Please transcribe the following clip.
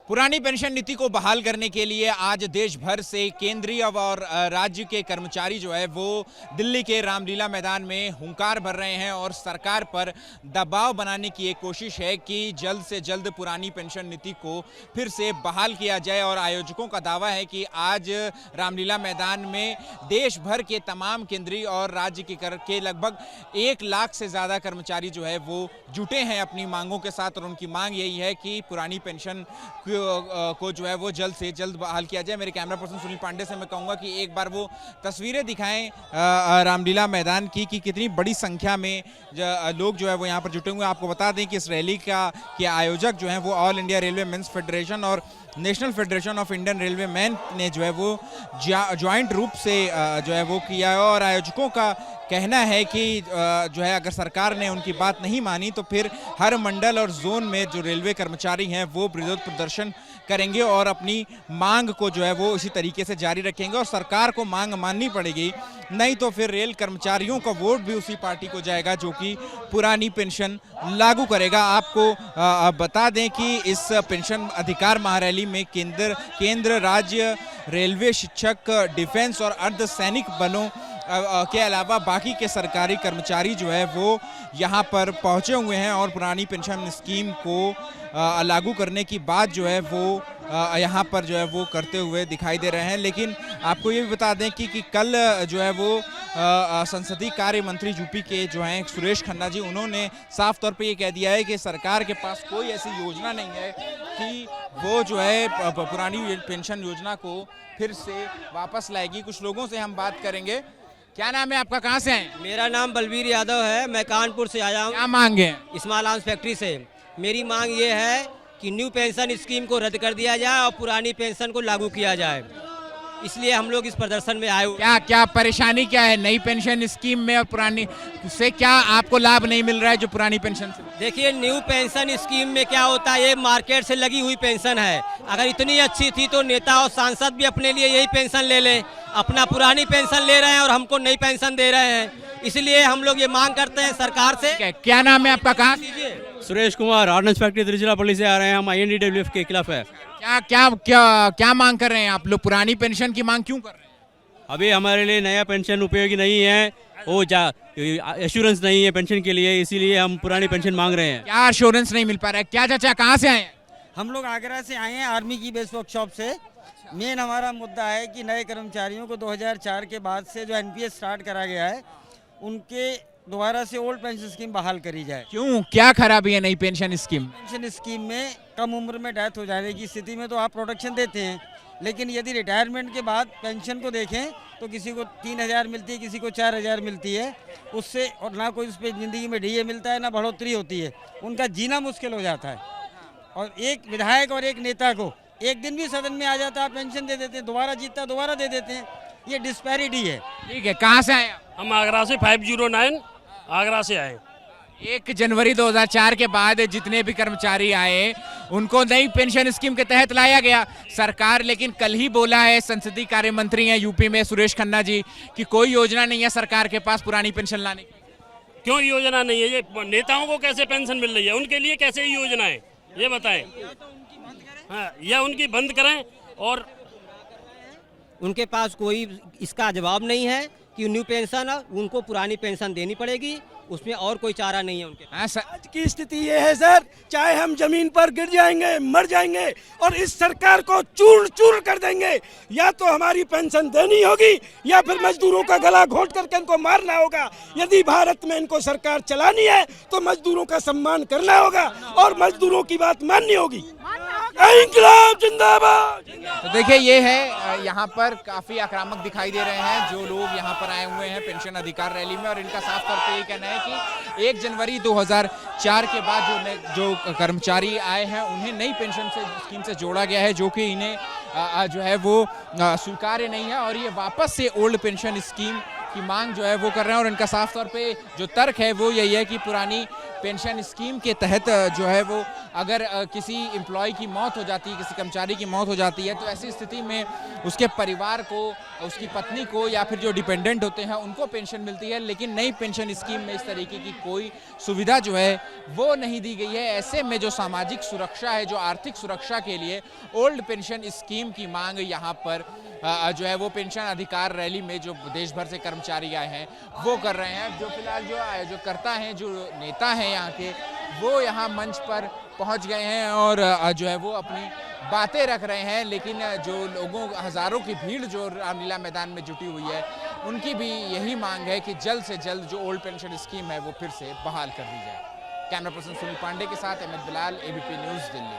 पुरानी पेंशन नीति को बहाल करने के लिए आज देश भर से केंद्रीय और राज्य के कर्मचारी जो है वो दिल्ली के रामलीला मैदान में हुंकार भर रहे हैं और सरकार पर दबाव बनाने की एक कोशिश है कि जल्द से जल्द पुरानी पेंशन नीति को फिर से बहाल किया जाए। और आयोजकों का दावा है कि आज रामलीला मैदान में देश भर के तमाम केंद्रीय और राज्य के लगभग 1 लाख से ज़्यादा कर्मचारी जो है वो जुटे हैं अपनी मांगों के साथ। और उनकी मांग यही है कि पुरानी पेंशन को जो है वो जल्द से जल्द बहाल किया जाए। मेरे कैमरा पर्सन सुनील पांडे से मैं कहूँगा कि एक बार वो तस्वीरें दिखाएं रामलीला मैदान की कि कितनी बड़ी संख्या में लोग जो है वो यहाँ पर जुटे हुए हैं। आपको बता दें कि इस रैली के आयोजक जो हैं वो all India railway men's federation और national federation of Indian railway men ने जो है वो ज्वाइंट रूप से जो है वो किया है। और आयोजकों का कहना है कि जो है अगर सरकार ने उनकी बात नहीं मानी तो फिर हर मंडल और जोन में जो रेलवे कर्मचारी हैं वो विरोध प्रदर्शन करेंगे और अपनी मांग को जो है वो इसी तरीके से जारी रखेंगे। और सरकार को मांग माननी पड़ेगी, नहीं तो फिर रेल कर्मचारियों का वोट भी उसी पार्टी को जाएगा जो कि पुरानी पेंशन लागू करेगा। आपको बता दें कि इस पेंशन अधिकार महारैली में केंद्र राज्य रेलवे, शिक्षक, डिफेंस और अर्धसैनिक बलों के अलावा बाकी के सरकारी कर्मचारी जो है वो यहाँ पर पहुँचे हुए हैं और पुरानी पेंशन स्कीम को लागू करने की बात जो है वो यहाँ पर जो है वो करते हुए दिखाई दे रहे हैं। लेकिन आपको ये भी बता दें कि कल जो है वो संसदीय कार्य मंत्री यूपी के जो हैं सुरेश खन्ना जी, उन्होंने साफ तौर पे ये कह दिया है कि सरकार के पास कोई ऐसी योजना नहीं है कि वो जो है पुरानी पेंशन योजना को फिर से वापस लाएगी। कुछ लोगों से हम बात करेंगे। क्या नाम है आपका, कहाँ से हैं? मेरा नाम बलबीर यादव है, मैं कानपुर से आया हूँ। क्या मांग है? स्मॉल आर्म्स फैक्ट्री से। मेरी मांग ये है कि न्यू पेंशन स्कीम को रद्द कर दिया जाए और पुरानी पेंशन को लागू किया जाए, इसलिए हम लोग इस प्रदर्शन में आए। क्या परेशानी क्या है नई पेंशन स्कीम में और पुरानी से? क्या आपको लाभ नहीं मिल रहा है जो पुरानी पेंशन से? देखिए, न्यू पेंशन स्कीम में क्या होता है, ये मार्केट से लगी हुई पेंशन है। अगर इतनी अच्छी थी तो नेता और सांसद भी अपने लिए यही पेंशन ले लें। अपना पुरानी पेंशन ले रहे हैं और हमको नई पेंशन दे रहे हैं, इसलिए हम लोग ये मांग करते हैं सरकार से। क्या नाम है आपका, कहाँ? सुरेश कुमार, ऑर्डिनेंस फैक्ट्री तिरुचिरापल्ली से आ रहे हैं। हम INDWF के खिलाफ है। क्या मांग कर रहे हैं आप लोग? पुरानी पेंशन की मांग क्यों कर रहे हैं? अभी हमारे लिए नया पेंशन उपयोगी नहीं है, वो एश्योरेंस नहीं है पेंशन के लिए, इसीलिए हम पुरानी पेंशन मांग रहे हैं। क्या एश्योरेंस नहीं मिल पा रहा है? क्या चाचा, कहाँ से आए हैं? हम लोग आगरा से आए हैं, आर्मी की बेस वर्कशॉप से। मेन हमारा मुद्दा है कि नए कर्मचारियों को 2004 के बाद से जो NPS स्टार्ट करा गया है, उनके दोबारा से ओल्ड पेंशन स्कीम बहाल करी जाए। क्यों, क्या खराबी है नई पेंशन स्कीम? पेंशन स्कीम में कम उम्र में डेथ हो जाने की स्थिति में तो आप प्रोटेक्शन देते हैं, लेकिन यदि रिटायरमेंट के बाद पेंशन को देखें तो किसी को 3000 मिलती है, किसी को 4000 मिलती है उससे, और ना कोई उस पर ज़िंदगी में DA मिलता है, ना बढ़ोतरी होती है। उनका जीना मुश्किल हो जाता है। और एक विधायक और एक नेता को एक दिन भी सदन में आ जाता है, पेंशन दे देते हैं, दोबारा जीतता दोबारा दे देते हैं। ये डिस्पैरिटी है। ठीक है, कहाँ से आए? हम आगरा से 509 आगरा से आए। 1 जनवरी 2004 के बाद जितने भी कर्मचारी आए उनको नई पेंशन स्कीम के तहत लाया गया सरकार। लेकिन कल ही बोला है संसदीय कार्य मंत्री हैं यूपी में सुरेश खन्ना जी कि कोई योजना नहीं है सरकार के पास पुरानी पेंशन लाने की। क्यों योजना नहीं है? ये नेताओं को कैसे पेंशन मिल रही है, उनके लिए कैसे योजना है ये बताएं। हाँ, या उनकी बंद करें। और उनके पास कोई इसका जवाब नहीं है कि न्यू पेंशन उनको पुरानी पेंशन देनी पड़ेगी, उसमें और कोई चारा नहीं है उनके। आज की स्थिति ये है सर, चाहे हम जमीन पर गिर जाएंगे, मर जाएंगे और इस सरकार को चूर चूर कर देंगे। या तो हमारी पेंशन देनी होगी या फिर मजदूरों का गला घोंट करके इनको मारना होगा। यदि भारत में इनको सरकार चलानी है तो मजदूरों का सम्मान करना होगा और मजदूरों की बात माननी होगी। इंकलाब जिंदाबाद। तो देखिए, ये है यहाँ पर काफी आक्रामक दिखाई दे रहे हैं जो लोग यहाँ पर आए हुए हैं पेंशन अधिकार रैली में। और इनका साफ तौर पे ये कहना है कि 1 जनवरी 2004 के बाद जो कर्मचारी आए हैं उन्हें नई पेंशन स्कीम से जोड़ा गया है, जो कि इन्हें जो है वो स्वीकार्य नहीं है। और ये वापस से ओल्ड पेंशन स्कीम की मांग जो है वो कर रहे हैं। और इनका साफ तौर पे जो तर्क है वो यही है कि पुरानी पेंशन स्कीम के तहत जो है वो अगर किसी एम्प्लॉय की मौत हो जाती है, किसी कर्मचारी की मौत हो जाती है, तो ऐसी स्थिति में उसके परिवार को, उसकी पत्नी को या फिर जो डिपेंडेंट होते हैं उनको पेंशन मिलती है। लेकिन नई पेंशन स्कीम में इस तरीके की कोई सुविधा जो है वो नहीं दी गई है। ऐसे में जो सामाजिक सुरक्षा है, जो आर्थिक सुरक्षा के लिए ओल्ड पेंशन स्कीम की मांग यहाँ पर जो है वो पेंशन अधिकार रैली में जो देश भर से कर्मचारी आए हैं वो कर रहे हैं। जो फिलहाल जो करता है, जो नेता हैं यहाँ के, वो यहाँ मंच पर पहुँच गए हैं और जो है वो अपनी बातें रख रहे हैं। लेकिन जो लोगों, हज़ारों की भीड़ जो रामलीला मैदान में जुटी हुई है, उनकी भी यही मांग है कि जल्द से जल्द जो ओल्ड पेंशन स्कीम है वो फिर से बहाल कर दी जाए। कैमरा पर्सन सुनील पांडे के साथ अहमद बिलाल, एबीपी न्यूज़, दिल्ली।